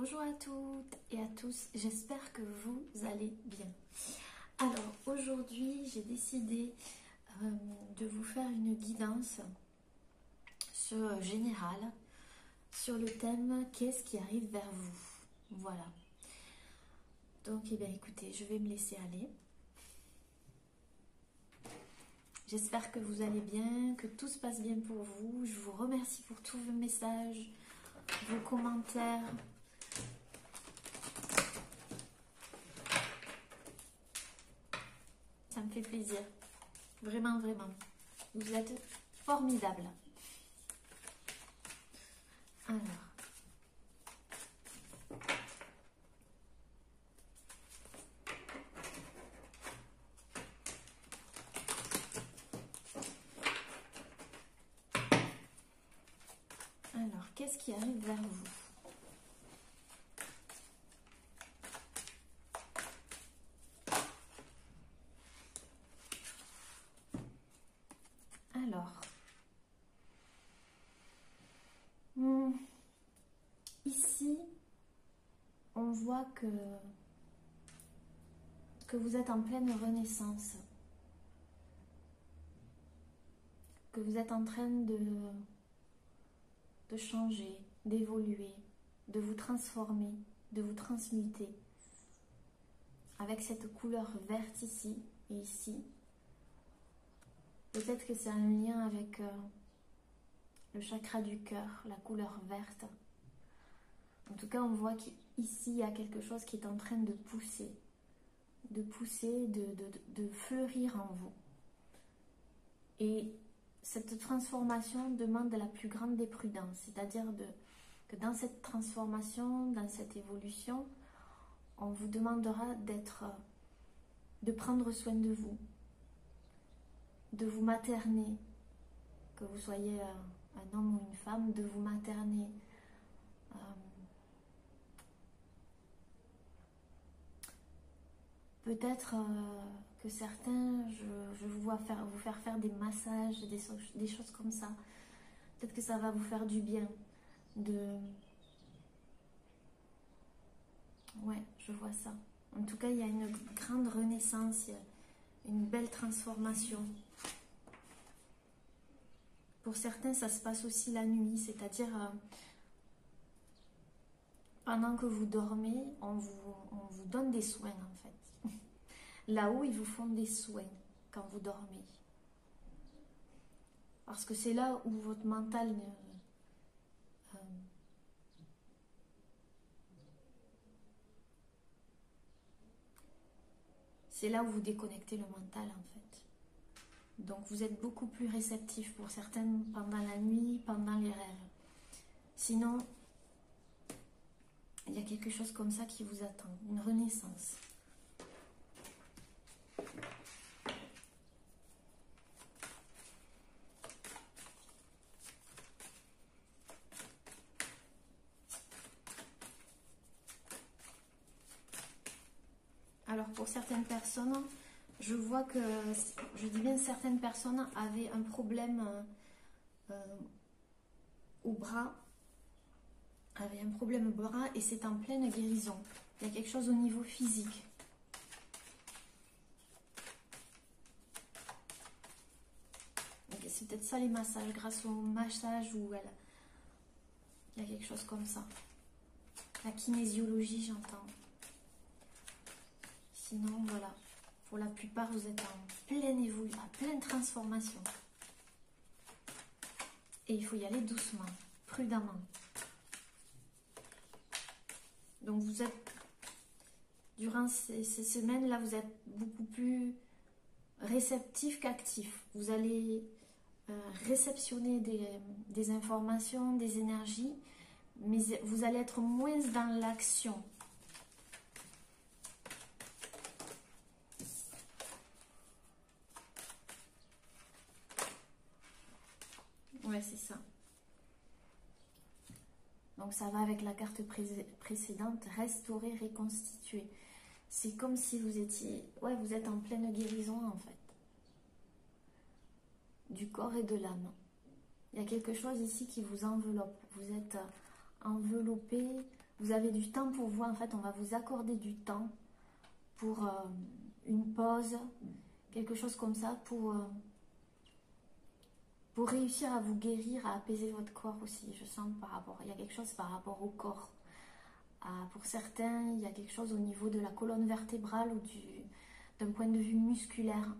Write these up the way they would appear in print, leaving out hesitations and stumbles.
Bonjour à toutes et à tous, j'espère que vous allez bien. Alors aujourd'hui j'ai décidé de vous faire une guidance générale sur le thème qu'est-ce qui arrive vers vous. Voilà. Donc eh bien écoutez, je vais me laisser aller. J'espère que vous allez bien, que tout se passe bien pour vous. Je vous remercie pour tous vos messages, vos commentaires. Ça me fait plaisir. Vraiment, vraiment. Vous êtes formidables. Alors, qu'est-ce qui arrive vers vous? Alors, ici, on voit que vous êtes en pleine renaissance, que vous êtes en train de changer, d'évoluer, de vous transformer, de vous transmuter. Avec cette couleur verte ici et ici, peut-être que c'est un lien avec le chakra du cœur, la couleur verte. En tout cas, on voit qu'ici, il y a quelque chose qui est en train de pousser, de fleurir en vous. Et cette transformation demande la plus grande des prudences, c'est-à-dire que dans cette transformation, dans cette évolution, on vous demandera de prendre soin de vous materner, que vous soyez un homme ou une femme, de vous materner. Peut-être que certains, je vous vois vous faire des massages, des choses comme ça. Peut-être que ça va vous faire du bien. Ouais, je vois ça. En tout cas, il y a une grande renaissance, il y a une belle transformation. Pour certains, ça se passe aussi la nuit, c'est-à-dire pendant que vous dormez, on vous donne des soins en fait. Là-haut, ils vous font des soins quand vous dormez. Parce que c'est là où votre mental c'est là où vous déconnectez le mental en fait. Donc vous êtes beaucoup plus réceptif pour certaines pendant la nuit, pendant les rêves. Sinon, il y a quelque chose comme ça qui vous attend, une renaissance. Alors pour certaines personnes, je vois que, je dis bien certaines personnes avaient un problème au bras, avaient un problème au bras et c'est en pleine guérison. Il y a quelque chose au niveau physique. C'est peut-être ça les massages, grâce au massage où il y a quelque chose comme ça. La kinésiologie, j'entends. Sinon, voilà, pour la plupart, vous êtes en pleine évolution, en pleine transformation. Et il faut y aller doucement, prudemment. Donc, vous êtes, durant ces semaines-là, vous êtes beaucoup plus réceptif qu'actif. Vous allez réceptionner des informations, des énergies, mais vous allez être moins dans l'action. Ouais, c'est ça. Donc ça va avec la carte précédente, restaurer, reconstituer. C'est comme si vous étiez, ouais, vous êtes en pleine guérison en fait, du corps et de l'âme. Il y a quelque chose ici qui vous enveloppe. Vous êtes enveloppé, vous avez du temps pour vous. En fait, on va vous accorder du temps pour une pause, quelque chose comme ça, pour réussir à vous guérir, à apaiser votre corps aussi. Je sens par rapport, il y a quelque chose par rapport au corps. Pour certains, il y a quelque chose au niveau de la colonne vertébrale ou d'un point de vue musculaire.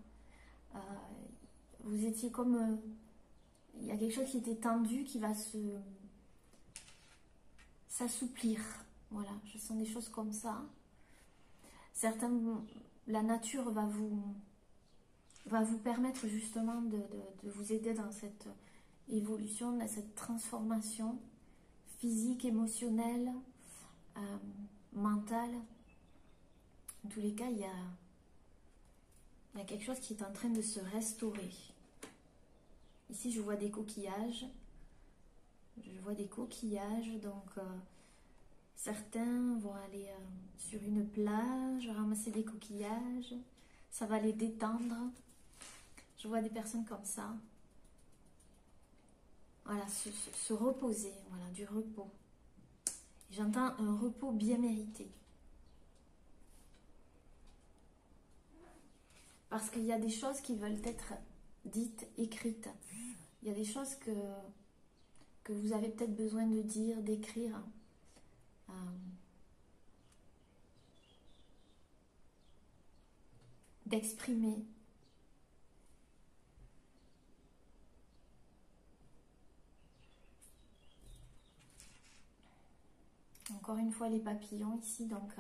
Vous étiez comme... il y a quelque chose qui était tendu, qui va s'assouplir. Voilà, je sens des choses comme ça. Certains, la nature va vous permettre justement de vous aider dans cette évolution, dans cette transformation physique, émotionnelle, mentale. En tous les cas, il y a quelque chose qui est en train de se restaurer. Ici, je vois des coquillages. Donc certains vont aller sur une plage, ramasser des coquillages. Ça va les détendre. Je vois des personnes comme ça. Voilà, se reposer, voilà, du repos. J'entends un repos bien mérité. Parce qu'il y a des choses qui veulent être dites, écrites. Il y a des choses que vous avez peut-être besoin de dire, d'écrire. D'exprimer. Encore une fois, les papillons ici, donc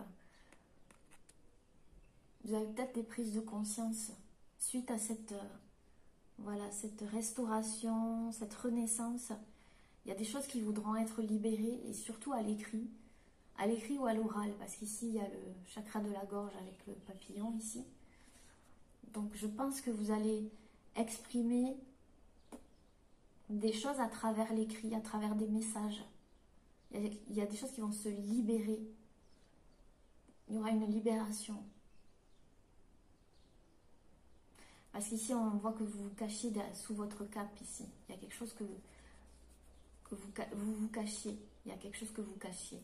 vous avez peut-être des prises de conscience suite à cette restauration, cette renaissance. Il y a des choses qui voudront être libérées, et surtout à l'écrit ou à l'oral, parce qu'ici il y a le chakra de la gorge avec le papillon ici. Donc je pense que vous allez exprimer des choses à travers l'écrit, à travers des messages. Il y a des choses qui vont se libérer. Il y aura une libération. Parce qu'ici, on voit que vous vous cachez sous votre cape ici. Il y a quelque chose que vous cachiez. Il y a quelque chose que vous cachiez.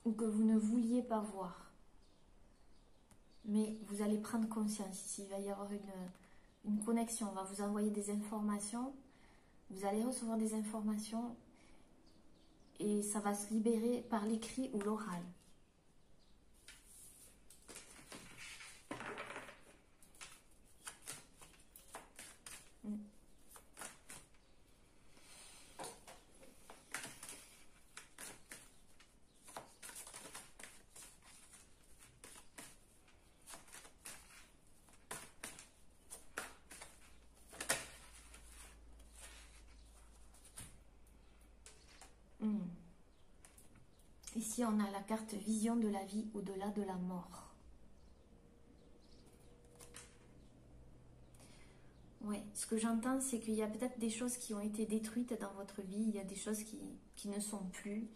Ou que vous ne vouliez pas voir. Mais vous allez prendre conscience ici. Il va y avoir une connexion. On va vous envoyer des informations. Vous allez recevoir des informations. Et ça va se libérer par l'écrit ou l'oral. Ici, on a la carte vision de la vie au-delà de la mort. Oui, ce que j'entends, c'est qu'il y a peut-être des choses qui ont été détruites dans votre vie. Il y a des choses qui ne sont plus.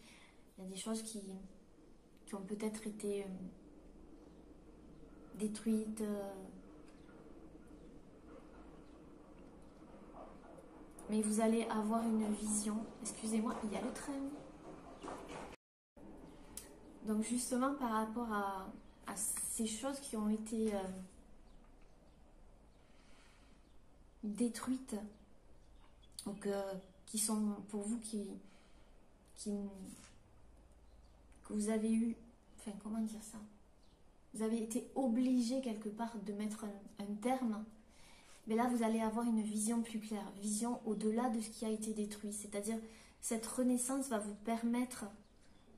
Il y a des choses qui ont peut-être été détruites. Mais vous allez avoir une vision. Excusez-moi, il y a le train. Donc justement, par rapport à ces choses qui ont été détruites, donc qui sont pour vous, que vous avez eu, enfin comment dire ça, vous avez été obligé quelque part de mettre un terme, mais là vous allez avoir une vision plus claire, vision au-delà de ce qui a été détruit, c'est-à-dire cette renaissance va vous permettre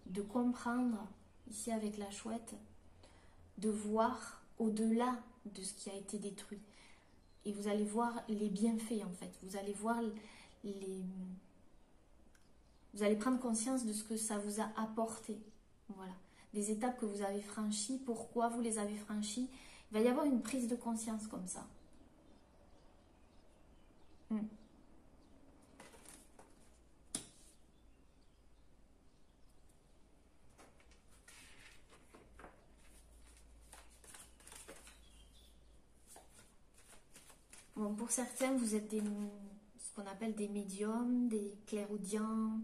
de comprendre, ici avec la chouette, de voir au-delà de ce qui a été détruit. Et vous allez voir les bienfaits en fait. Vous allez voir vous allez prendre conscience de ce que ça vous a apporté. Voilà. Des étapes que vous avez franchies, pourquoi vous les avez franchies. Il va y avoir une prise de conscience comme ça. Bon, pour certains, vous êtes qu'on appelle des médiums, des clairaudients,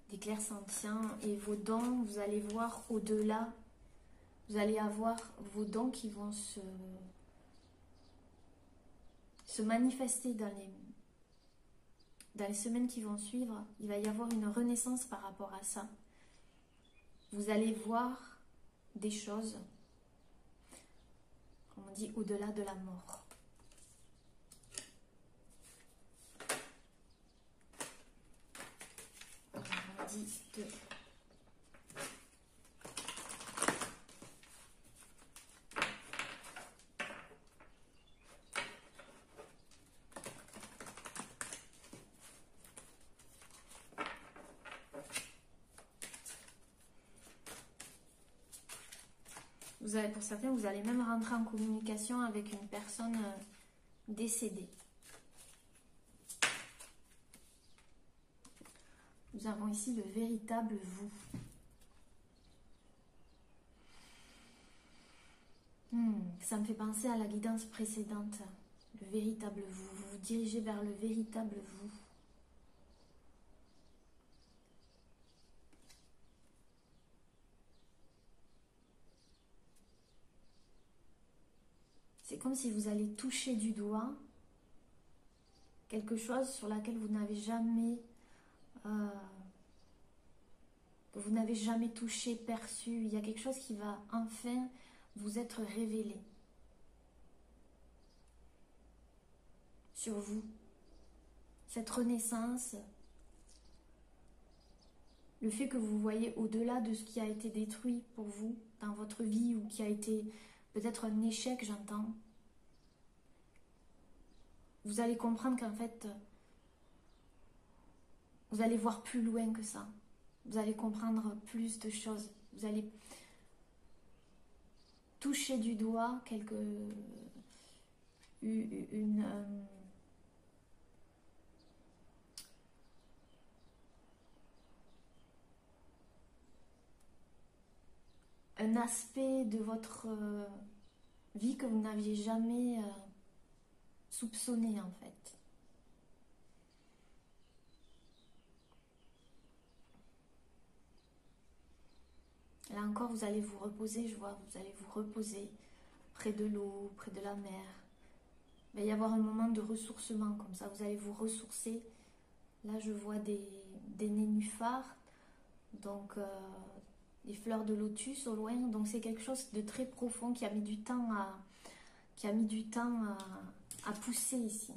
des clairsentients. Et vos dons, vous allez voir au-delà. Vous allez avoir vos dons qui vont se manifester dans les semaines qui vont suivre. Il va y avoir une renaissance par rapport à ça. Vous allez voir des choses, comme on dit, au-delà de la mort. On dit de... Pour certains, vous allez même rentrer en communication avec une personne décédée. Nous avons ici le véritable vous. Ça me fait penser à la guidance précédente. Le véritable vous. Vous vous dirigez vers le véritable vous. C'est comme si vous allez toucher du doigt quelque chose sur laquelle vous n'avez jamais touché, perçu. Il y a quelque chose qui va enfin vous être révélé sur vous. Cette renaissance, le fait que vous voyez au-delà de ce qui a été détruit pour vous dans votre vie ou qui a été peut-être un échec, j'entends. Vous allez comprendre qu'en fait, vous allez voir plus loin que ça. Vous allez comprendre plus de choses. Vous allez toucher du doigt un aspect de votre vie que vous n'aviez jamais soupçonné en fait. Là encore, vous allez vous reposer, je vois, vous allez vous reposer près de l'eau, près de la mer. Il va y avoir un moment de ressourcement comme ça, vous allez vous ressourcer. Là, je vois des nénuphars, donc des fleurs de lotus au loin. Donc c'est quelque chose de très profond qui a mis du temps à pousser ici.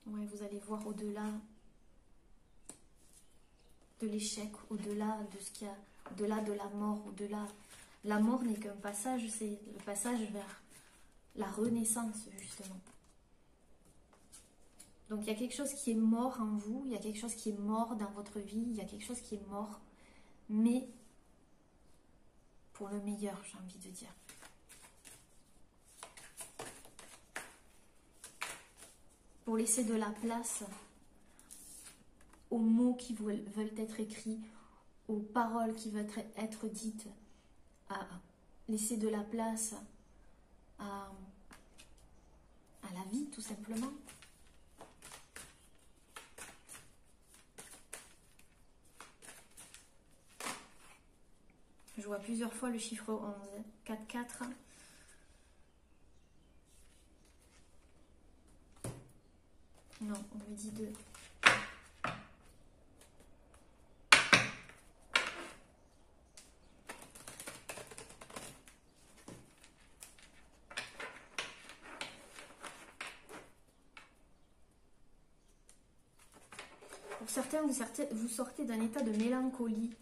Ouais, vous allez voir au-delà de l'échec, au-delà de ce qu'il y a, au-delà de la mort, au-delà. La mort n'est qu'un passage, c'est le passage vers la renaissance, justement. Donc il y a quelque chose qui est mort en vous, il y a quelque chose qui est mort dans votre vie, il y a quelque chose qui est mort, mais pour le meilleur, j'ai envie de dire. Pour laisser de la place aux mots qui veulent être écrits, aux paroles qui veulent être dites, à laisser de la place à la vie, tout simplement. Je vois plusieurs fois le chiffre 11, 4, 4. Non, on me dit 2. Pour certains, vous sortez d'un état de mélancolie.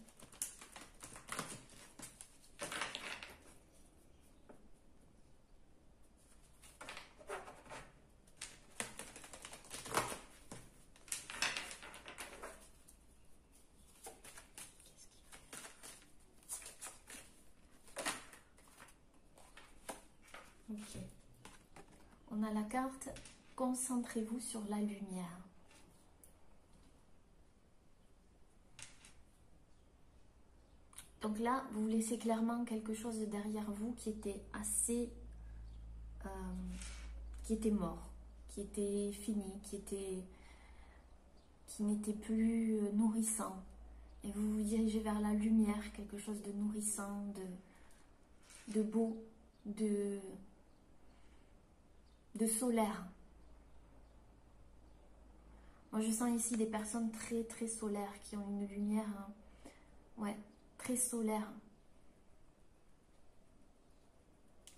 Ok. On a la carte « Concentrez-vous sur la lumière ». Donc là, vous laissez clairement quelque chose derrière vous qui était assez... qui était mort, qui était fini, qui n'était plus nourrissant. Et vous vous dirigez vers la lumière, quelque chose de nourrissant, de beau, de solaire. Moi, je sens ici des personnes très, très solaires qui ont une lumière, hein, ouais, très solaire.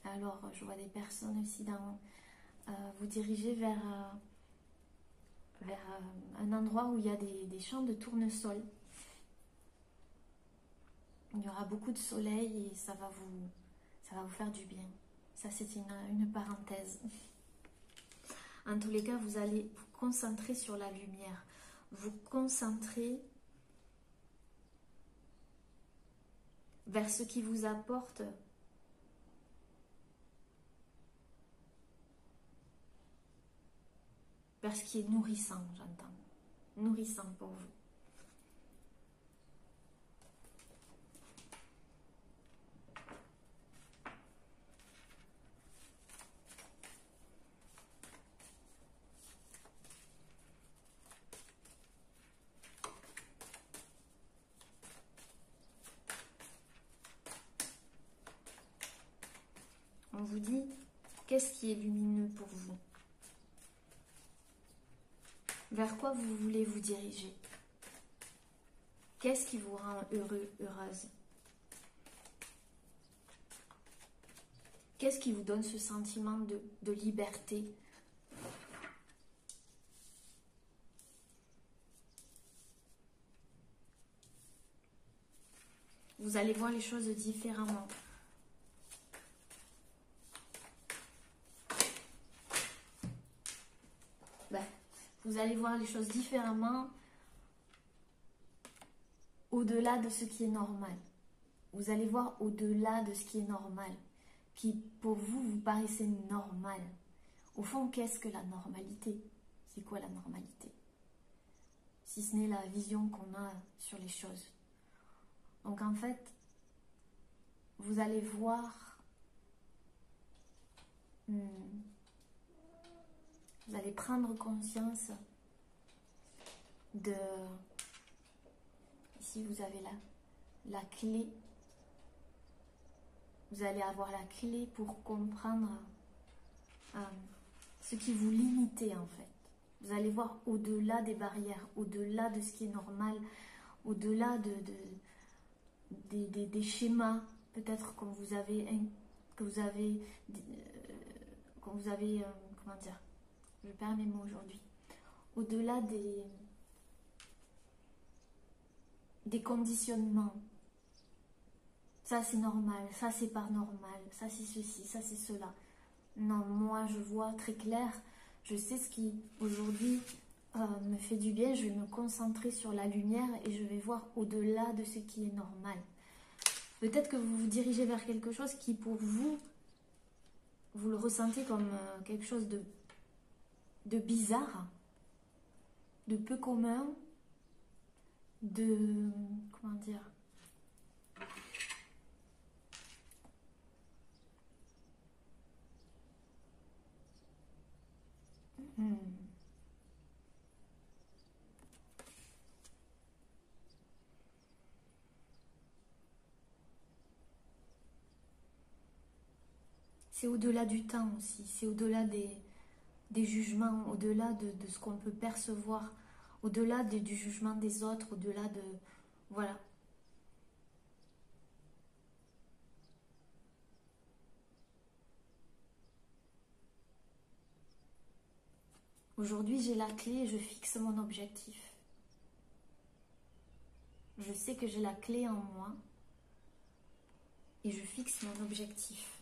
Alors, je vois des personnes aussi vous dirigez vers un endroit où il y a des champs de tournesol. Il y aura beaucoup de soleil et ça va vous faire du bien. Ça, c'est une parenthèse. En tous les cas, vous allez vous concentrer sur la lumière. Vous concentrer vers ce qui vous apporte vers ce qui est nourrissant, j'entends. Nourrissant pour vous. On vous dit, qu'est-ce qui est lumineux pour vous? Vers quoi vous voulez vous diriger? Qu'est-ce qui vous rend heureux, heureuse? Qu'est-ce qui vous donne ce sentiment de liberté? Vous allez voir les choses différemment. Vous allez voir les choses différemment au-delà de ce qui est normal. Vous allez voir au-delà de ce qui est normal, qui pour vous, vous paraissait normal. Au fond, qu'est-ce que la normalité? C'est quoi la normalité? Si ce n'est la vision qu'on a sur les choses. Donc en fait, vous allez voir... Vous allez prendre conscience de... Ici, vous avez la clé. Vous allez avoir la clé pour comprendre ce qui vous limitait en fait. Vous allez voir au-delà des barrières, au-delà de ce qui est normal, au-delà des schémas, peut-être qu'on vous avait... comment dire? Je perds mes mots aujourd'hui. Au-delà des conditionnements. Ça c'est normal, ça c'est pas normal, ça c'est ceci, ça c'est cela. Non, moi je vois très clair, je sais ce qui aujourd'hui me fait du bien, je vais me concentrer sur la lumière et je vais voir au-delà de ce qui est normal. Peut-être que vous vous dirigez vers quelque chose qui pour vous, vous le ressentez comme quelque chose de bizarre, de peu commun, de... comment dire? C'est au-delà du temps aussi, c'est au-delà des jugements, au-delà de ce qu'on peut percevoir, au-delà du jugement des autres, au-delà de... Voilà. Aujourd'hui, j'ai la clé et je fixe mon objectif. Je sais que j'ai la clé en moi et je fixe mon objectif.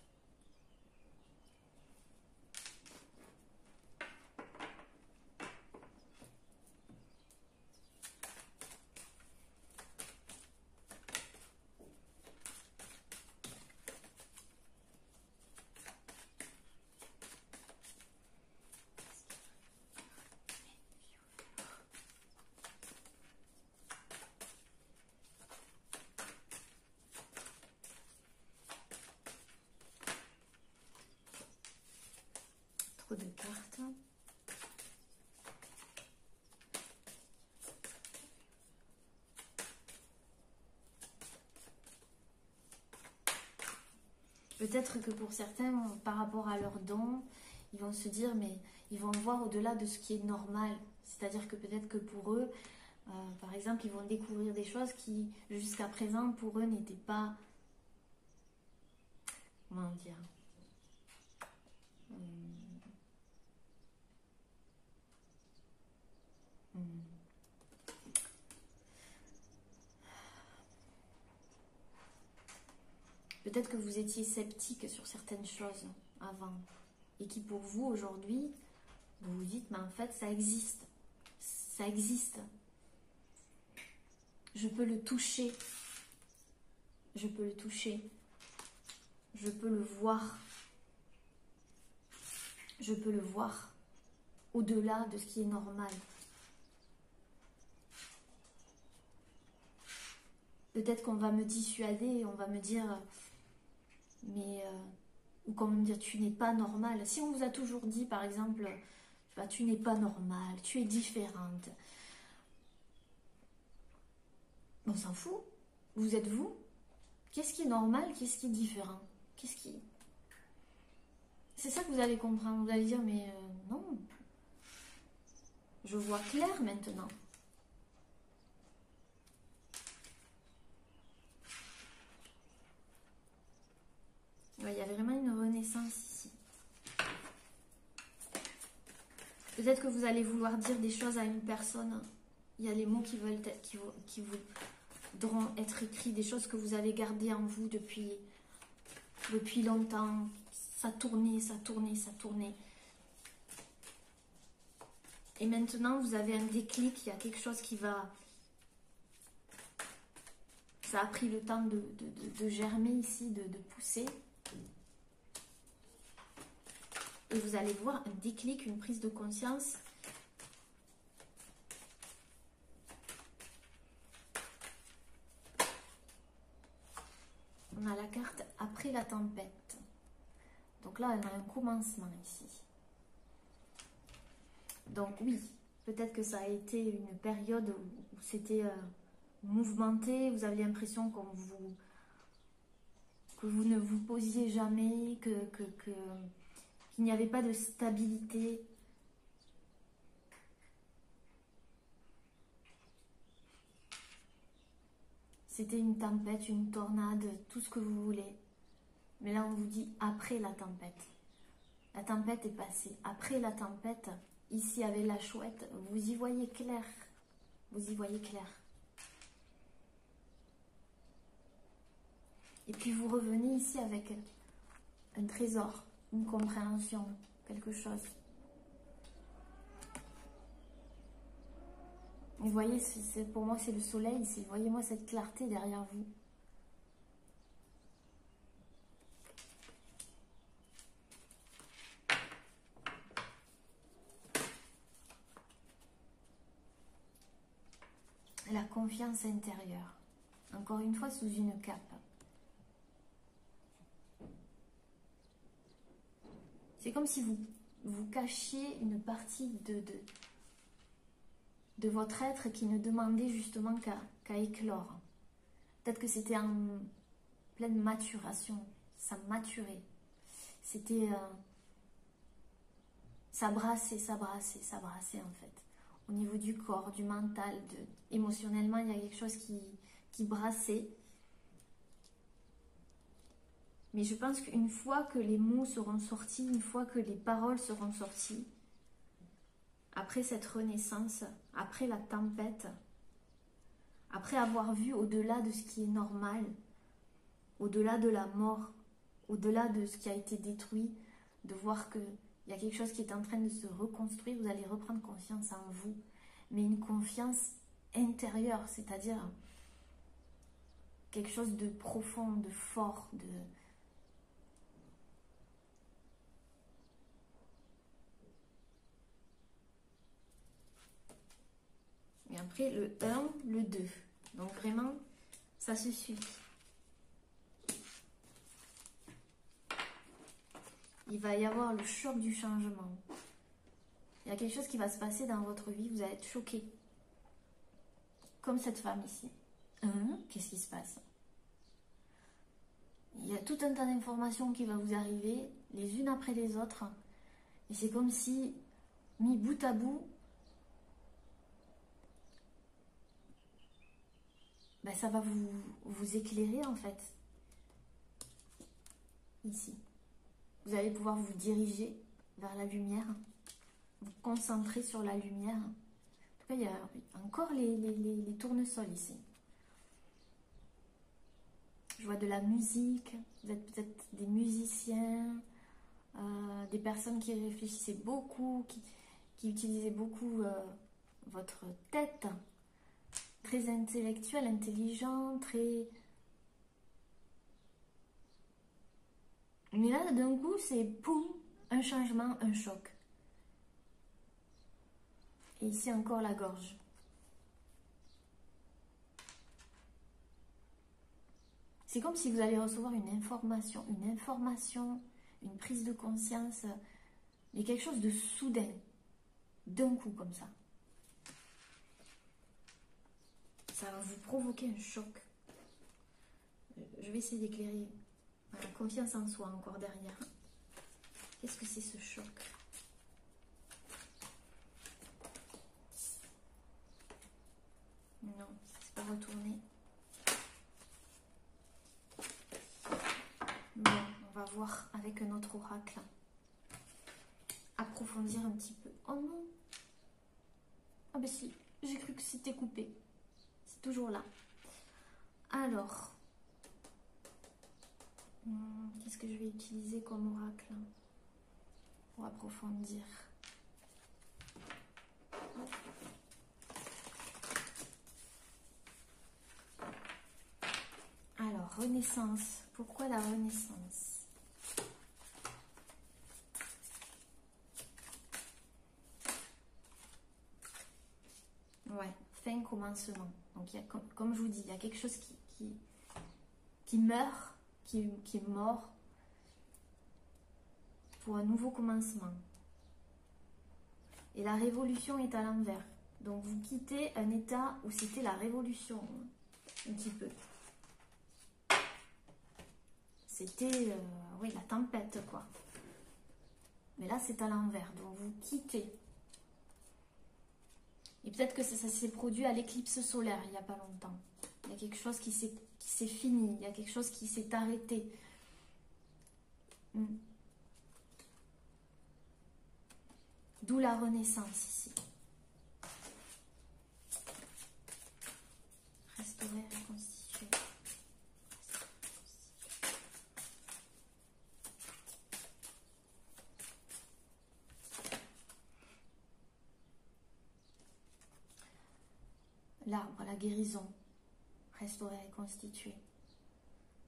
Trop de cartes. Peut-être que pour certains, par rapport à leurs dons, ils vont se dire, mais ils vont voir au-delà de ce qui est normal. C'est-à-dire que peut-être que pour eux, par exemple, ils vont découvrir des choses qui, jusqu'à présent, pour eux, n'étaient pas... Comment dire, peut-être que vous étiez sceptique sur certaines choses avant et qui pour vous aujourd'hui, vous vous dites, mais en fait ça existe, ça existe. Je peux le toucher, je peux le toucher, je peux le voir, je peux le voir au-delà de ce qui est normal. Peut-être qu'on va me dissuader, on va me dire, mais, ou qu'on va me dire, tu n'es pas normal. Si on vous a toujours dit, par exemple, bah, tu n'es pas normal, tu es différente, on s'en fout. Vous êtes vous. Qu'est-ce qui est normal, qu'est-ce qui est différent? Qu'est-ce qui... C'est ça que vous allez comprendre. Vous allez dire, mais non. Je vois clair maintenant. Ouais, il y a vraiment une renaissance ici. Peut-être que vous allez vouloir dire des choses à une personne. Il y a les mots qui veulent être, qui voudront être écrits, des choses que vous avez gardées en vous depuis longtemps. Ça tournait, ça tournait, ça tournait. Et maintenant, vous avez un déclic, il y a quelque chose qui va... Ça a pris le temps de germer ici, de pousser. Et vous allez voir un déclic, une prise de conscience. On a la carte après la tempête. Donc là, on a un commencement ici. Donc oui, peut-être que ça a été une période où c'était mouvementé. Vous avez l'impression que vous ne vous posiez jamais, qu'il n'y avait pas de stabilité. C'était une tempête, une tornade, tout ce que vous voulez. Mais là, on vous dit après la tempête. La tempête est passée. Après la tempête, ici avec la chouette, vous y voyez clair. Vous y voyez clair. Et puis vous revenez ici avec un trésor, une compréhension, quelque chose. Vous voyez, pour moi, c'est le soleil. Voyez-moi cette clarté derrière vous. La confiance intérieure. Encore une fois, sous une cape. C'est comme si vous cachiez une partie de votre être qui ne demandait justement qu'à éclore. Peut-être que c'était en pleine maturation. Ça maturait. C'était... ça brassait, ça brassait, ça brassait en fait. Au niveau du corps, du mental, émotionnellement, il y a quelque chose qui brassait. Mais je pense qu'une fois que les mots seront sortis, une fois que les paroles seront sorties, après cette renaissance, après la tempête, après avoir vu au-delà de ce qui est normal, au-delà de la mort, au-delà de ce qui a été détruit, de voir qu'il y a quelque chose qui est en train de se reconstruire, vous allez reprendre confiance en vous. Mais une confiance intérieure, c'est-à-dire quelque chose de profond, de fort, de... Et après, le 1, le 2. Donc vraiment, ça se suit. il va y avoir le choc du changement. Il y a quelque chose qui va se passer dans votre vie, vous allez être choqué. Comme cette femme ici. Qu'est-ce qui se passe? Il y a tout un tas d'informations qui va vous arriver, les unes après les autres. Et c'est comme si, mis bout à bout, ben ça va vous éclairer en fait. Ici. Vous allez pouvoir vous diriger vers la lumière, vous concentrer sur la lumière. En tout cas, il y a encore les tournesols ici. Je vois de la musique, vous êtes peut-être des musiciens, des personnes qui réfléchissaient beaucoup, qui utilisaient beaucoup votre tête, très intellectuel, intelligent, très... Mais là, d'un coup, c'est poum, un changement, un choc. Et ici encore la gorge. C'est comme si vous allez recevoir une information, une prise de conscience, mais quelque chose de soudain, d'un coup comme ça. Ça va vous provoquer un choc. Je vais essayer d'éclairer la confiance en soi encore derrière. Qu'est-ce que c'est ce choc? Non, c'est pas retourné. Bon, on va voir avec un autre oracle. Approfondir un petit peu. Oh non! Ah ben si, j'ai cru que c'était coupé. C'est toujours là. Alors, qu'est-ce que je vais utiliser comme oracle pour approfondir? Alors, Renaissance. Pourquoi la Renaissance? Ouais, fin commencement. Donc, il y a, comme je vous dis, il y a quelque chose qui meurt, qui est mort pour un nouveau commencement. Et la révolution est à l'envers. Donc, vous quittez un état où c'était la révolution, un petit peu. C'était, oui, la tempête, quoi. Mais là, c'est à l'envers. Donc, vous quittez. Et peut-être que ça s'est produit à l'éclipse solaire, il n'y a pas longtemps. Il y a quelque chose qui s'est fini. Il y a quelque chose qui s'est arrêté. D'où la renaissance ici. Restaurer, reconstituer. L'arbre, la guérison, restaurer, reconstituer.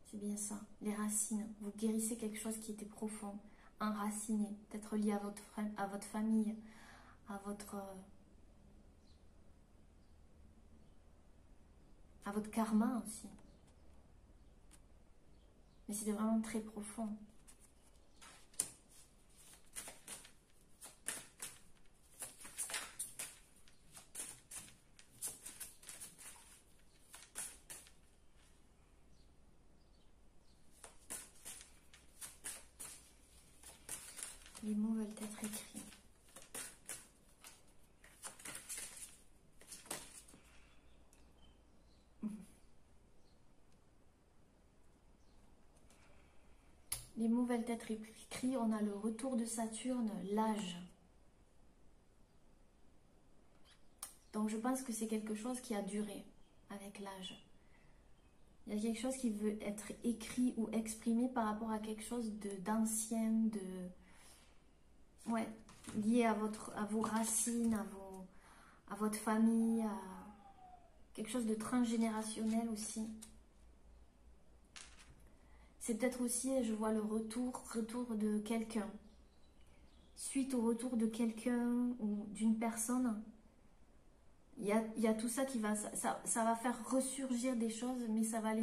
C'est bien ça. Les racines, vous guérissez quelque chose qui était profond, enraciné, peut-être lié à votre famille, à votre karma aussi. Mais c'était vraiment très profond. Les mots veulent être écrits. Les mots veulent être écrits. On a le retour de Saturne, l'âge. Donc je pense que c'est quelque chose qui a duré avec l'âge. Il y a quelque chose qui veut être écrit ou exprimé par rapport à quelque chose d'ancien, ouais, lié à vos racines, à votre famille, à quelque chose de transgénérationnel aussi. C'est peut-être aussi, je vois le retour de quelqu'un. Suite au retour de quelqu'un ou d'une personne, il y a tout ça qui va, ça va faire ressurgir des choses, mais ça va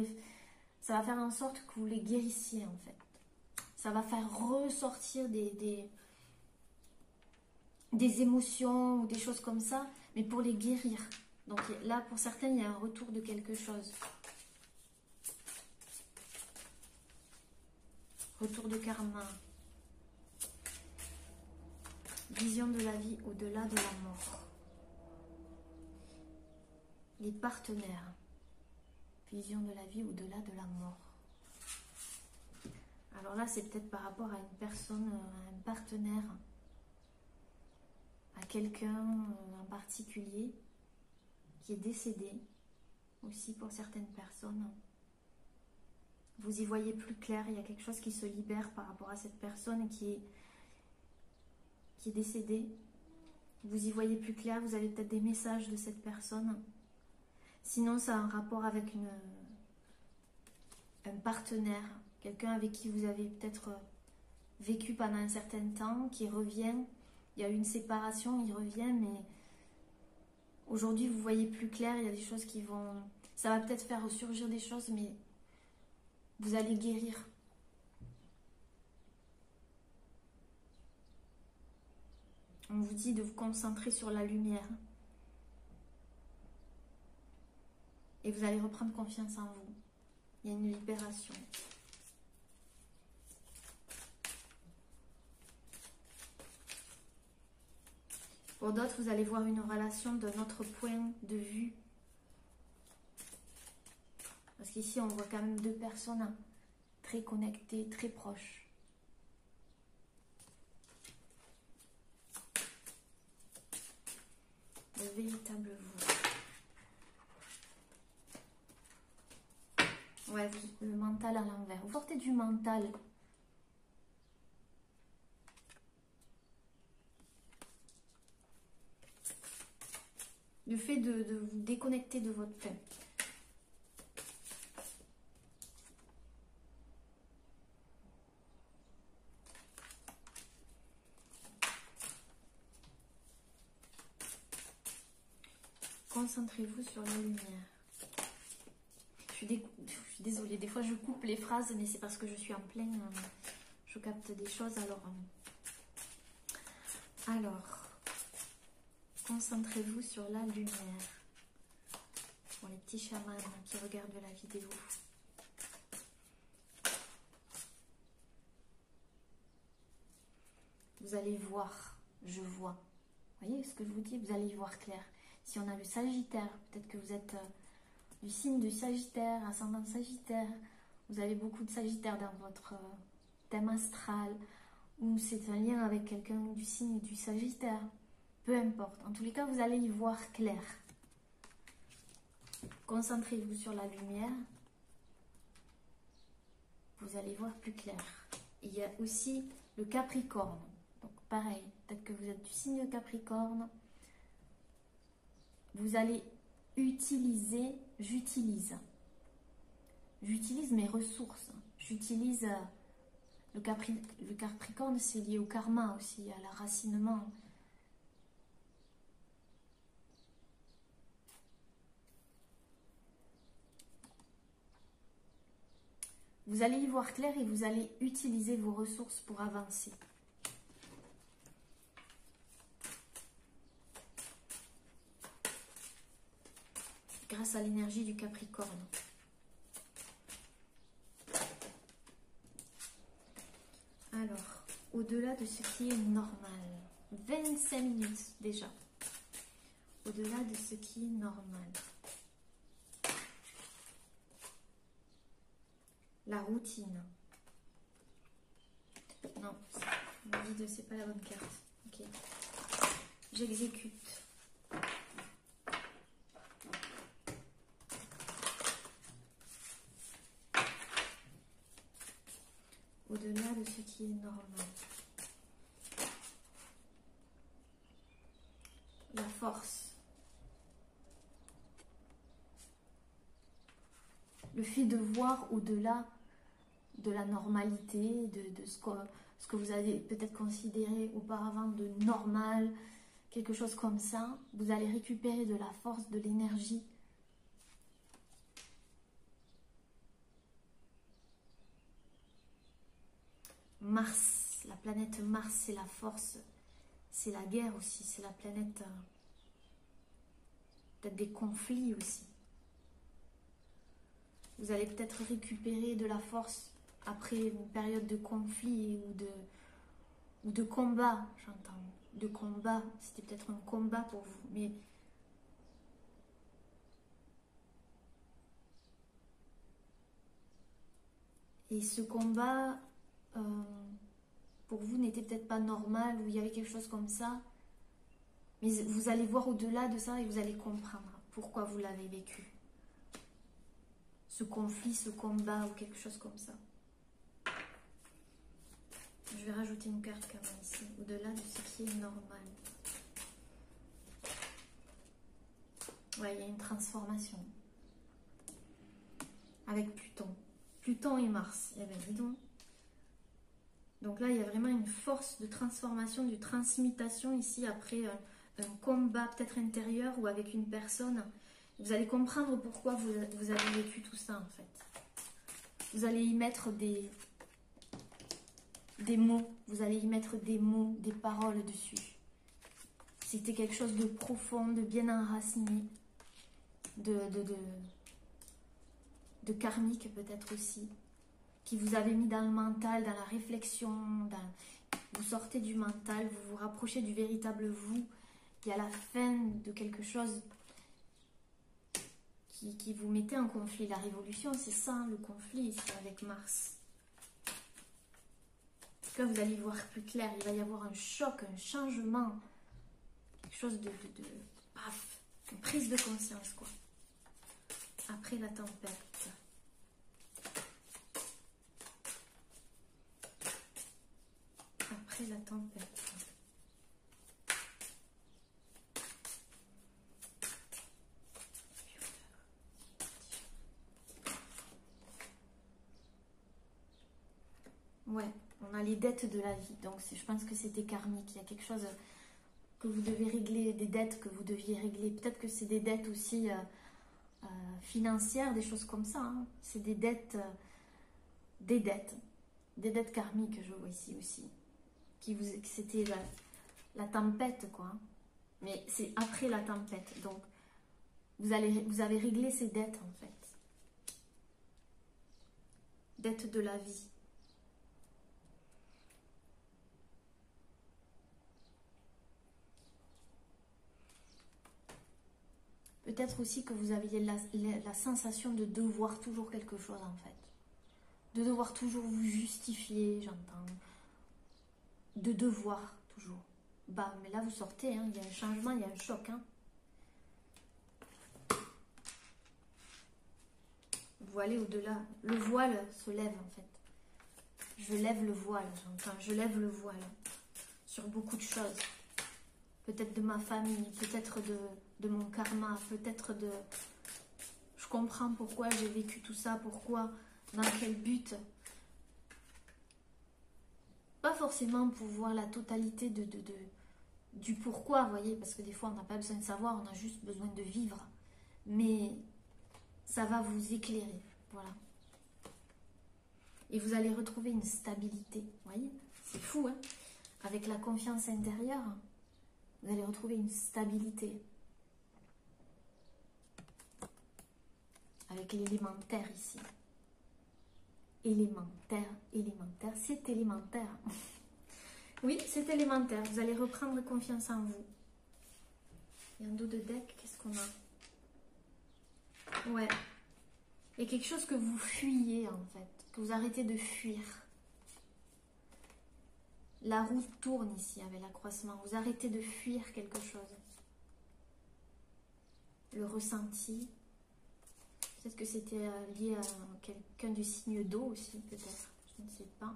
faire en sorte que vous les guérissiez en fait. Ça va faire ressortir des émotions ou des choses comme ça, mais pour les guérir. Donc là, pour certains, il y a un retour de quelque chose. Retour de karma. Vision de la vie au-delà de la mort. Les partenaires. Vision de la vie au-delà de la mort. Alors là, c'est peut-être par rapport à une personne, à un partenaire, à quelqu'un en particulier qui est décédé, aussi pour certaines personnes. Vous y voyez plus clair, il y a quelque chose qui se libère par rapport à cette personne qui est décédée. Vous y voyez plus clair, vous avez peut-être des messages de cette personne. Sinon, ça a un rapport avec un partenaire, quelqu'un avec qui vous avez peut-être vécu pendant un certain temps, qui revient. Il y a eu une séparation, il revient, mais aujourd'hui, vous voyez plus clair, il y a des choses qui vont... Ça va peut-être faire ressurgir des choses, mais vous allez guérir. On vous dit de vous concentrer sur la lumière. Et vous allez reprendre confiance en vous. Il y a une libération. Pour d'autres, vous allez voir une relation d'un autre point de vue. Parce qu'ici, on voit quand même deux personnes très connectées, très proches. Le véritable vous. Ouais, le mental à l'envers. Vous portez du mental. Le fait de vous déconnecter de votre paix. Concentrez-vous sur la lumière. Je suis désolée, des fois je coupe les phrases, mais c'est parce que je suis en plein... je capte des choses, alors concentrez-vous sur la lumière. Pour les petits chamans qui regardent la vidéo. Vous allez voir, je vois. Vous voyez ce que je vous dis? Vous allez y voir clair. Si on a le Sagittaire, peut-être que vous êtes du signe du Sagittaire, ascendant Sagittaire. Vous avez beaucoup de Sagittaire dans votre thème astral. Ou c'est un lien avec quelqu'un du signe du Sagittaire. Peu importe. En tous les cas, vous allez y voir clair. Concentrez-vous sur la lumière. Vous allez voir plus clair. Il y a aussi le Capricorne. Donc pareil, peut-être que vous êtes du signe de Capricorne. Vous allez utiliser, j'utilise mes ressources. J'utilise le Capricorne, c'est lié au karma aussi, à l'enracinement. Vous allez y voir clair et vous allez utiliser vos ressources pour avancer. Grâce à l'énergie du Capricorne. Alors, au-delà de ce qui est normal. 25 minutes déjà. Au-delà de ce qui est normal. La routine. Non, le vide, c'est pas la bonne carte. Ok. J'exécute. Au-delà de ce qui est normal. La force. Le fait de voir au-delà de la normalité, de ce que vous avez peut-être considéré auparavant de normal, quelque chose comme ça, vous allez récupérer de la force, de l'énergie. Mars, la planète Mars, c'est la force, c'est la guerre aussi, c'est la planète peut-être des conflits aussi. Vous allez peut-être récupérer de la force après une période de conflit ou de combat, j'entends. De combat, c'était peut-être un combat pour vous, mais et ce combat pour vous n'était peut-être pas normal ou il y avait quelque chose comme ça, mais vous allez voir au-delà de ça et vous allez comprendre pourquoi vous l'avez vécu. Ce conflit, ce combat ou quelque chose comme ça. Je vais rajouter une carte quand même ici, au-delà de ce qui est normal. Ouais, il y a une transformation. Avec Pluton. Pluton et Mars. Eh bien, dis donc. Donc là, il y a vraiment une force de transformation, de transmutation ici après un combat peut-être intérieur ou avec une personne. Vous allez comprendre pourquoi vous avez vécu tout ça en fait. Vous allez y mettre des mots. Vous allez y mettre des mots, des paroles dessus. C'était quelque chose de profond, de bien enraciné, de karmique peut-être aussi, qui vous avez mis dans le mental, dans la réflexion, vous sortez du mental, vous vous rapprochez du véritable vous, qui est à la fin de quelque chose qui vous mettait en conflit. La révolution, c'est ça, le conflit ici avec Mars. Là, vous allez voir plus clair, il va y avoir un choc, un changement, quelque chose de paf, une prise de conscience, quoi. Après la tempête. Après la tempête. Ouais, on a les dettes de la vie, donc je pense que c'était karmique. Il y a quelque chose que vous devez régler, des dettes que vous deviez régler. Peut-être que c'est des dettes aussi financières, des choses comme ça. Hein. C'est des dettes karmiques, je vois ici aussi. C'était la tempête, quoi. Mais c'est après la tempête, donc vous avez réglé ces dettes, en fait. Dettes de la vie. Peut-être aussi que vous aviez la sensation de devoir toujours quelque chose, en fait. De devoir toujours vous justifier, j'entends. De devoir, toujours. Bah, mais là, vous sortez, hein, il y a un changement, il y a un choc. Hein. Vous allez au-delà. Le voile se lève, en fait. Je lève le voile, j'entends. Je lève le voile sur beaucoup de choses. Peut-être de ma famille, peut-être de mon karma, peut-être de... Je comprends pourquoi j'ai vécu tout ça, pourquoi, dans quel but. Pas forcément pour voir la totalité du pourquoi, vous voyez, parce que des fois on n'a pas besoin de savoir, on a juste besoin de vivre. Mais ça va vous éclairer, voilà. Et vous allez retrouver une stabilité, vous voyez, c'est fou, hein. Avec la confiance intérieure, vous allez retrouver une stabilité. Avec l'élémentaire ici. Élémentaire, c'est élémentaire. Oui, c'est élémentaire. Vous allez reprendre confiance en vous. Et un dos de deck, qu'est-ce qu'on a? Ouais. Il y a quelque chose que vous fuyez, en fait. Que vous arrêtez de fuir. La roue tourne ici avec l'accroissement. Vous arrêtez de fuir quelque chose. Le ressenti. Peut-être que c'était lié à quelqu'un du signe d'eau aussi, peut-être. Je ne sais pas.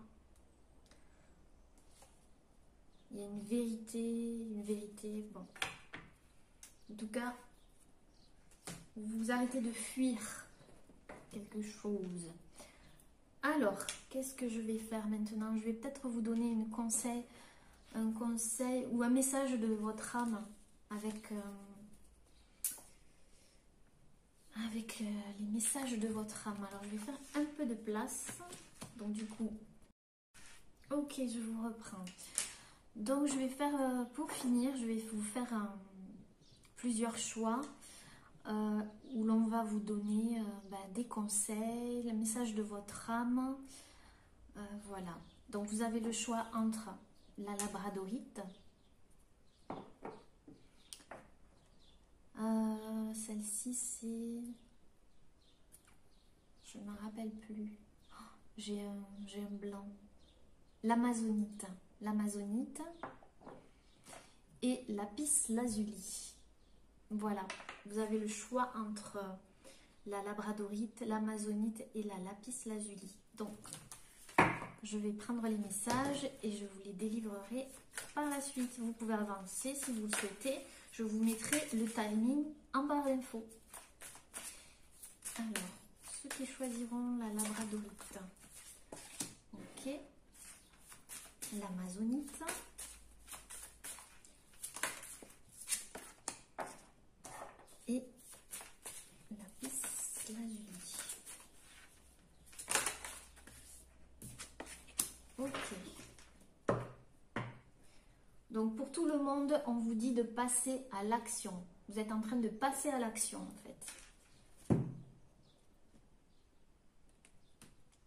Il y a une vérité, bon. En tout cas, vous arrêtez de fuir quelque chose. Alors, qu'est-ce que je vais faire maintenant? Je vais peut-être vous donner un conseil ou un message de votre âme avec les messages de votre âme. Alors, je vais faire un peu de place. Donc, du coup, ok. Ok, je vous reprends. Donc, je vais faire, pour finir, je vais vous faire plusieurs choix où l'on va vous donner des conseils, le message de votre âme. Voilà. Donc, vous avez le choix entre la labradorite. Celle-ci, c'est... Je ne me rappelle plus. J'ai un blanc. L'amazonite. L'amazonite et lapis lazuli. Voilà. Vous avez le choix entre la labradorite, l'amazonite et la lapis lazuli. Donc, je vais prendre les messages et je vous les délivrerai par la suite. Vous pouvez avancer si vous le souhaitez. Je vous mettrai le timing en barre d'infos. Alors, ceux qui choisiront la labradorite. Ok. L'amazonite. Et lapis lazuli. Ok. Donc pour tout le monde, on vous dit de passer à l'action. Vous êtes en train de passer à l'action en fait.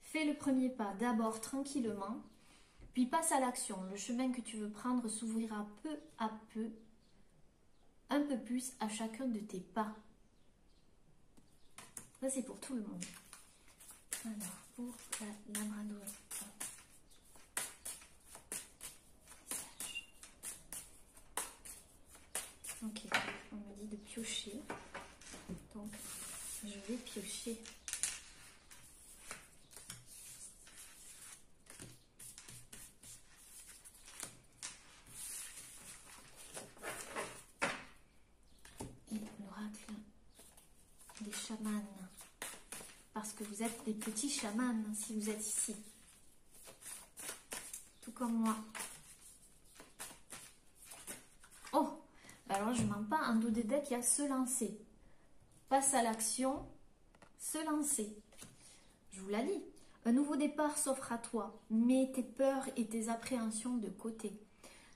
Fais le premier pas d'abord tranquillement, puis passe à l'action. Le chemin que tu veux prendre s'ouvrira peu à peu, un peu plus à chacun de tes pas. Ça c'est pour tout le monde. Alors pour la labradorite. Ok, on me dit de piocher, donc je vais piocher. Et l'oracle des chamans, parce que vous êtes des petits chamans si vous êtes ici, tout comme moi. Oh! Alors, je ne mens pas, en dos des decks, il y a se lancer. Passe à l'action, se lancer. Je vous la lis. Un nouveau départ s'offre à toi. Mets tes peurs et tes appréhensions de côté.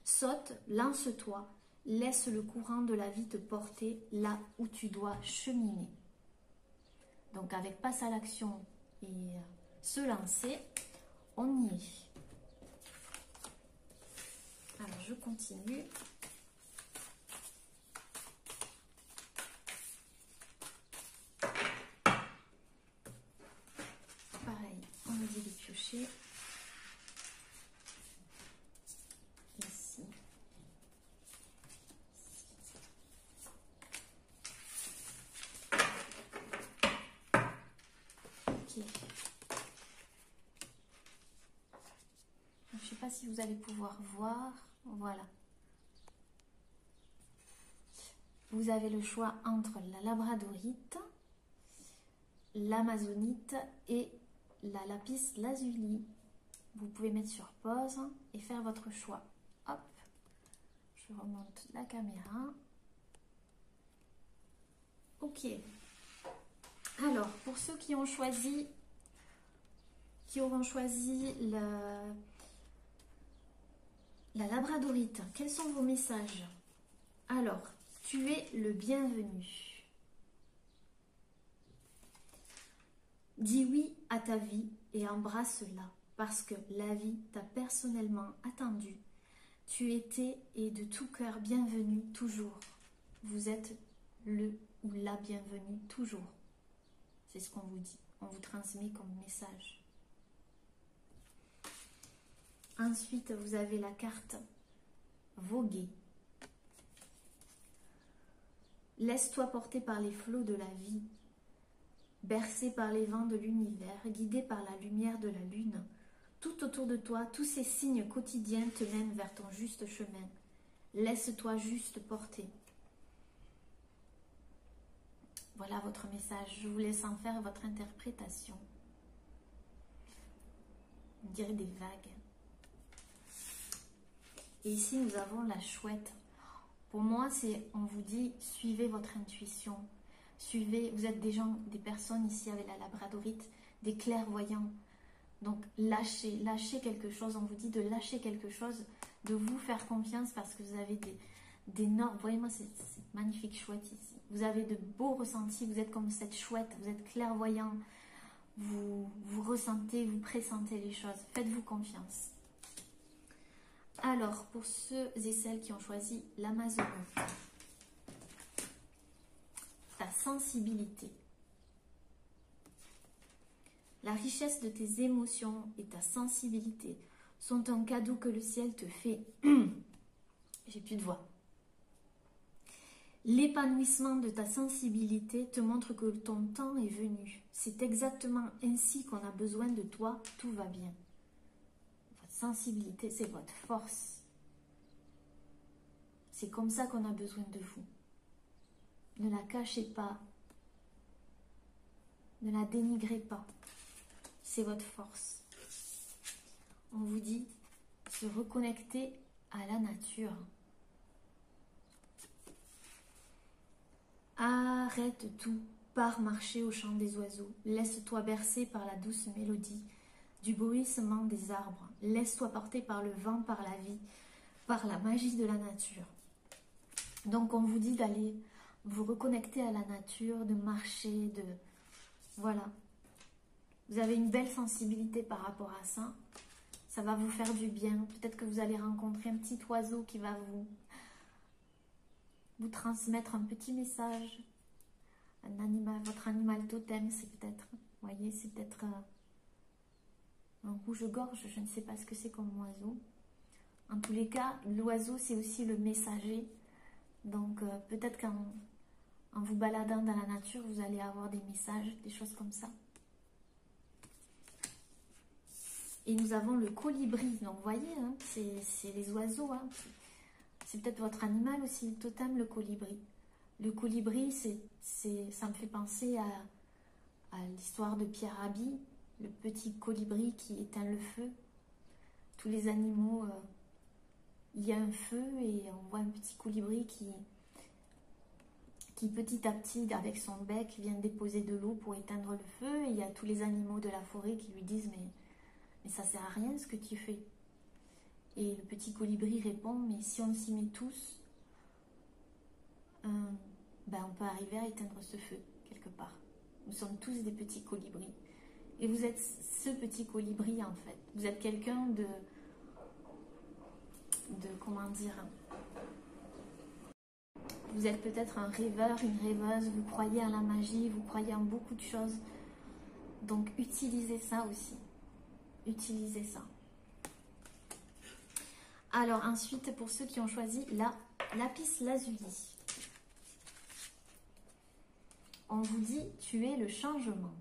Saute, lance-toi. Laisse le courant de la vie te porter là où tu dois cheminer. Donc, avec passe à l'action et se lancer, on y est. Alors, je continue. De piocher ici. Ok. Je ne sais pas si vous allez pouvoir voir. Voilà. Vous avez le choix entre la labradorite, l'amazonite et la lapis lazuli. Vous pouvez mettre sur pause et faire votre choix. Hop, je remonte la caméra. Ok. Alors, pour ceux qui ont choisi, la labradorite, quels sont vos messages? Alors, tu es le bienvenu. Dis oui à ta vie et embrasse-la, parce que la vie t'a personnellement attendu. Tu étais et de tout cœur bienvenue toujours. Vous êtes le ou la bienvenue toujours. C'est ce qu'on vous dit, on vous transmet comme message. Ensuite, vous avez la carte voguer. Laisse-toi porter par les flots de la vie. Bercé par les vents de l'univers, guidé par la lumière de la lune, tout autour de toi, tous ces signes quotidiens te mènent vers ton juste chemin. Laisse-toi juste porter. Voilà votre message. Je vous laisse en faire votre interprétation. On dirait des vagues. Et ici, nous avons la chouette. Pour moi, on vous dit, suivez votre intuition. Suivez, vous êtes des gens, des personnes ici avec la labradorite, des clairvoyants. Donc lâchez quelque chose, on vous dit de lâcher quelque chose, de vous faire confiance parce que vous avez d'énormes, voyez-moi c'est magnifique chouette ici. Vous avez de beaux ressentis, vous êtes comme cette chouette, vous êtes clairvoyant, vous ressentez, vous pressentez les choses, faites-vous confiance. Alors, pour ceux et celles qui ont choisi l'Amazonie, ta sensibilité, la richesse de tes émotions et ta sensibilité sont un cadeau que le ciel te fait. J'ai plus de voix. L'épanouissement de ta sensibilité te montre que ton temps est venu. C'est exactement ainsi qu'on a besoin de toi, tout va bien. Votre sensibilité, c'est votre force. C'est comme ça qu'on a besoin de vous. Ne la cachez pas. Ne la dénigrez pas. C'est votre force. On vous dit se reconnecter à la nature. Arrête tout, pars marcher au chant des oiseaux, laisse-toi bercer par la douce mélodie du bruissement des arbres, laisse-toi porter par le vent, par la vie, par la magie de la nature. Donc on vous dit d'aller vous reconnecter à la nature, de marcher, de... Voilà. Vous avez une belle sensibilité par rapport à ça. Ça va vous faire du bien. Peut-être que vous allez rencontrer un petit oiseau qui va vous transmettre un petit message. Un animal, votre animal totem, c'est peut-être, vous voyez, c'est peut-être un rouge-gorge, je ne sais pas ce que c'est comme oiseau. En tous les cas, l'oiseau, c'est aussi le messager. Donc, peut-être qu'en vous baladant dans la nature, vous allez avoir des messages, des choses comme ça. Et nous avons le colibri. Donc, vous voyez, hein, c'est les oiseaux. Hein. C'est peut-être votre animal aussi, le totem, le colibri. Le colibri, ça me fait penser à l'histoire de Pierre Rabhi, le petit colibri qui éteint le feu. Tous les animaux, il y a un feu et on voit un petit colibri qui petit à petit, avec son bec, vient déposer de l'eau pour éteindre le feu. Et il y a tous les animaux de la forêt qui lui disent mais ça sert à rien ce que tu fais. Et le petit colibri répond, mais si on s'y met tous, on peut arriver à éteindre ce feu, quelque part. Nous sommes tous des petits colibris. Et vous êtes ce petit colibri, en fait. Vous êtes quelqu'un de comment dire, vous êtes peut-être un rêveur, une rêveuse, vous croyez à la magie, vous croyez en beaucoup de choses. Donc, utilisez ça aussi. Utilisez ça. Alors, ensuite, pour ceux qui ont choisi la lapis lazuli, on vous dit, tu es le changement.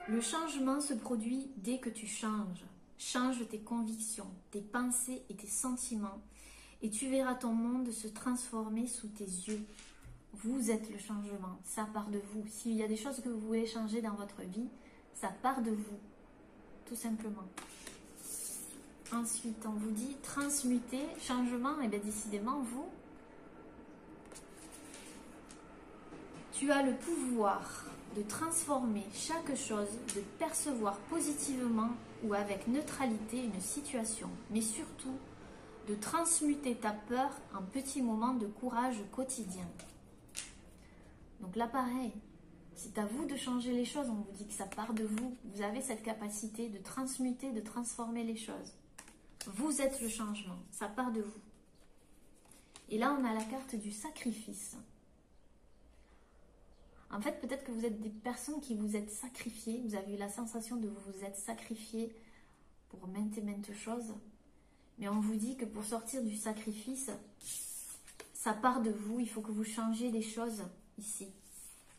Le changement se produit dès que tu changes. Change tes convictions, tes pensées et tes sentiments. Et tu verras ton monde se transformer sous tes yeux. Vous êtes le changement, ça part de vous. S'il y a des choses que vous voulez changer dans votre vie, ça part de vous, tout simplement. Ensuite, on vous dit transmuter, changement, et bien décidément, vous, tu as le pouvoir de transformer chaque chose, de percevoir positivement ou avec neutralité une situation, mais surtout de transmuter ta peur en petits moments de courage quotidien. Donc là, pareil, c'est à vous de changer les choses. On vous dit que ça part de vous. Vous avez cette capacité de transmuter, de transformer les choses. Vous êtes le changement. Ça part de vous. Et là, on a la carte du sacrifice. En fait, peut-être que vous êtes des personnes qui vous êtes sacrifiées. Vous avez eu la sensation de vous être sacrifié pour maintes et maintes choses. Mais on vous dit que pour sortir du sacrifice, ça part de vous. Il faut que vous changiez des choses ici.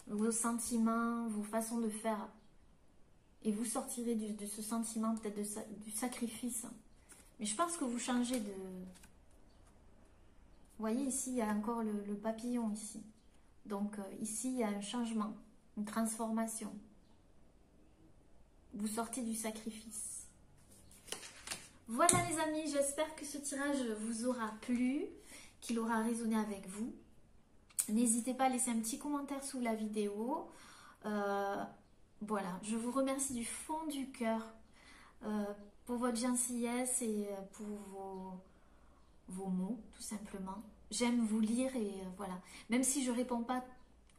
Vos sentiments, vos façons de faire. Et vous sortirez de ce sentiment peut-être du sacrifice. Mais je pense que vous changez de... Vous voyez ici, il y a encore le papillon ici. Donc ici, il y a un changement, une transformation. Vous sortez du sacrifice. Voilà les amis, j'espère que ce tirage vous aura plu, qu'il aura résonné avec vous. N'hésitez pas à laisser un petit commentaire sous la vidéo. Voilà, je vous remercie du fond du cœur pour votre gentillesse et pour vos mots, tout simplement. J'aime vous lire et voilà. Même si je ne réponds pas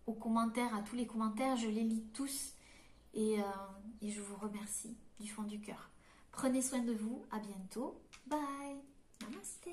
aux commentaires, à tous les commentaires, je les lis tous et je vous remercie du fond du cœur. Prenez soin de vous, à bientôt, bye, namasté.